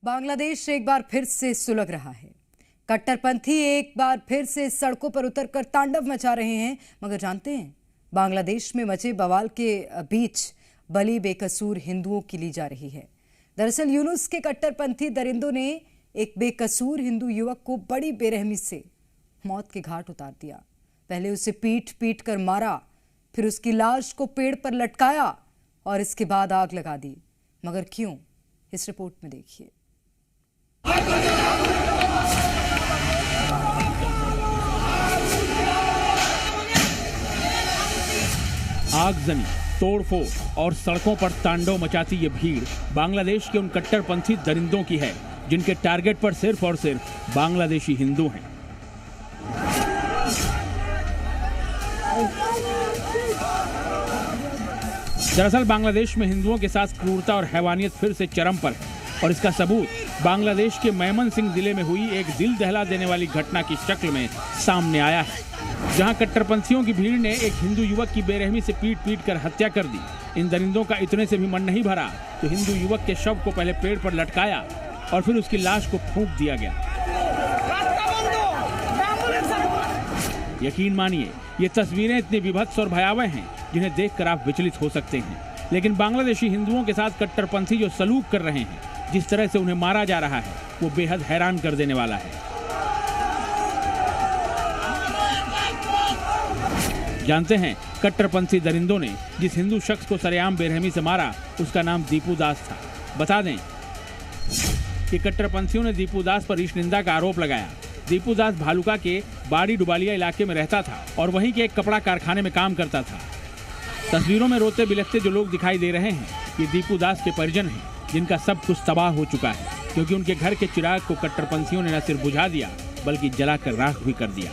बांग्लादेश एक बार फिर से सुलग रहा है। कट्टरपंथी एक बार फिर से सड़कों पर उतरकर तांडव मचा रहे हैं। मगर जानते हैं, बांग्लादेश में मचे बवाल के बीच बलि बेकसूर हिंदुओं की ली जा रही है। दरअसल यूनुस के कट्टरपंथी दरिंदों ने एक बेकसूर हिंदू युवक को बड़ी बेरहमी से मौत के घाट उतार दिया। पहले उसे पीट पीट कर मारा, फिर उसकी लाश को पेड़ पर लटकाया और इसके बाद आग लगा दी। मगर क्यों, इस रिपोर्ट में देखिए। आगजनी, तोड़फोड़ और सड़कों पर तांडव मचाती ये भीड़ बांग्लादेश के उन कट्टरपंथी दरिंदों की है जिनके टारगेट पर सिर्फ और सिर्फ बांग्लादेशी हिंदू हैं। दरअसल बांग्लादेश में हिंदुओं के साथ क्रूरता और हैवानियत फिर से चरम पर है और इसका सबूत बांग्लादेश के मेमनसिंह जिले में हुई एक दिल दहला देने वाली घटना की शक्ल में सामने आया है, जहां कट्टरपंथियों की भीड़ ने एक हिंदू युवक की बेरहमी से पीट पीट कर हत्या कर दी। इन दरिंदों का इतने से भी मन नहीं भरा तो हिंदू युवक के शव को पहले पेड़ पर लटकाया और फिर उसकी लाश को फूंक दिया गया। यकीन मानिए, ये तस्वीरें इतनी विभत्स और भयावह हैं जिन्हें देखकर आप विचलित हो सकते हैं। लेकिन बांग्लादेशी हिंदुओं के साथ कट्टरपंथी जो सलूक कर रहे हैं, जिस तरह से उन्हें मारा जा रहा है, वो बेहद हैरान कर देने वाला है। जानते हैं, कट्टरपंथी दरिंदों ने जिस हिंदू शख्स को सरेआम बेरहमी से मारा, उसका नाम दीपू दास था। बता दें कि कट्टरपंथियों ने दीपू दास पर ईशनिंदा का आरोप लगाया। दीपू दास भालुका के बाड़ी डुबालिया इलाके में रहता था और वहीं के एक कपड़ा कारखाने में काम करता था। तस्वीरों में रोते बिलखते जो लोग दिखाई दे रहे हैं, ये दीपू दास के परिजन हैं, जिनका सब कुछ तबाह हो चुका है, क्योंकि उनके घर के चिराग को कट्टरपंथियों ने न सिर्फ बुझा दिया बल्कि जलाकर राख भी कर दिया।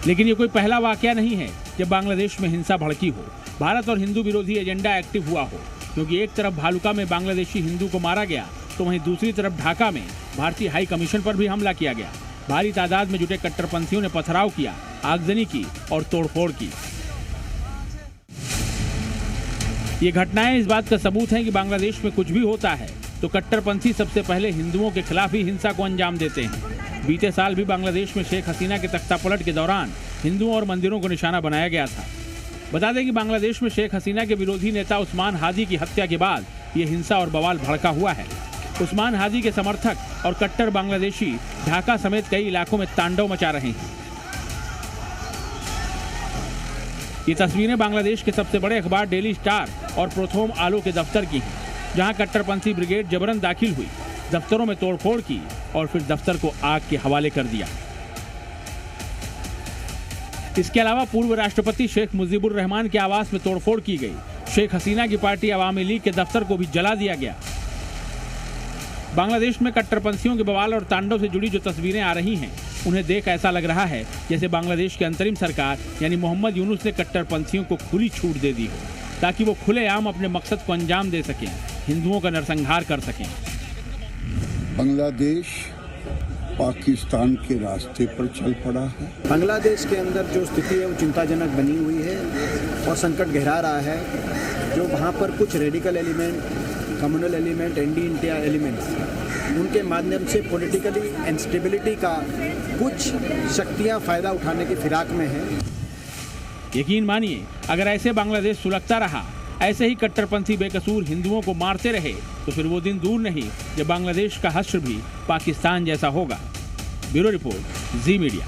लेकिन ये कोई पहला वाकया नहीं है जब बांग्लादेश में हिंसा भड़की हो, भारत और हिंदू विरोधी एजेंडा एक्टिव हुआ हो। क्योंकि एक तरफ भालुका में बांग्लादेशी हिंदू को मारा गया तो वहीं दूसरी तरफ ढाका में भारतीय हाई कमीशन पर भी हमला किया गया। भारी तादाद में जुटे कट्टरपंथियों ने पथराव किया, आगजनी की और तोड़फोड़ की। ये घटनाएं इस बात का सबूत हैं कि बांग्लादेश में कुछ भी होता है तो कट्टरपंथी सबसे पहले हिंदुओं के खिलाफ ही हिंसा को अंजाम देते हैं। बीते साल भी बांग्लादेश में शेख हसीना के तख्तापलट के दौरान हिंदुओं और मंदिरों को निशाना बनाया गया था। बता दें कि बांग्लादेश में शेख हसीना के विरोधी नेता उस्मान हादी की हत्या के बाद ये हिंसा और बवाल भड़का हुआ है। उस्मान हादी के समर्थक और कट्टर बांग्लादेशी ढाका समेत कई इलाकों में तांडव मचा रहे हैं। ये तस्वीरें बांग्लादेश के सबसे बड़े अखबार डेली स्टार और प्रथम आलो के दफ्तर की हैं, जहां कट्टरपंथी ब्रिगेड जबरन दाखिल हुई, दफ्तरों में तोड़फोड़ की और फिर दफ्तर को आग के हवाले कर दिया। इसके अलावा पूर्व राष्ट्रपति शेख मुजीबुर रहमान के आवास में तोड़फोड़ की गई। शेख हसीना की पार्टी अवामी लीग के दफ्तर को भी जला दिया गया। बांग्लादेश में कट्टरपंथियों के बवाल और तांडव से जुड़ी जो तस्वीरें आ रही हैं, उन्हें देख ऐसा लग रहा है जैसे बांग्लादेश की अंतरिम सरकार यानी मोहम्मद यूनुस ने कट्टरपंथियों को खुली छूट दे दी हो, ताकि वो खुलेआम अपने मकसद को अंजाम दे सकें, हिंदुओं का नरसंहार कर सकें। बांग्लादेश पाकिस्तान के रास्ते पर चल पड़ा है। बांग्लादेश के अंदर जो स्थिति है वो चिंताजनक बनी हुई है और संकट गहरा रहा है। जो वहाँ पर कुछ radical element, communal element, anti India elements, उनके माध्यम से पॉलिटिकली इंस्टेबिलिटी का कुछ शक्तियाँ फ़ायदा उठाने की फिराक में हैं। यकीन मानिए, अगर ऐसे बांग्लादेश सुलगता रहा, ऐसे ही कट्टरपंथी बेकसूर हिंदुओं को मारते रहे, तो फिर वो दिन दूर नहीं जब बांग्लादेश का हश्र भी पाकिस्तान जैसा होगा। ब्यूरो रिपोर्ट, जी मीडिया।